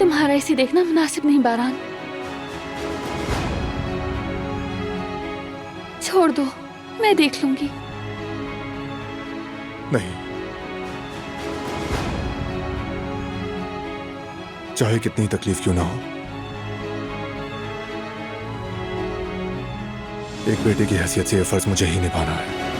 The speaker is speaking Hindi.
तुम्हारा इसे देखना मुनासिब नहीं बारान। छोड़ दो, मैं देख लूंगी। नहीं, चाहे कितनी तकलीफ क्यों ना हो, एक बेटे की हैसियत से यह फर्ज मुझे ही निभाना है।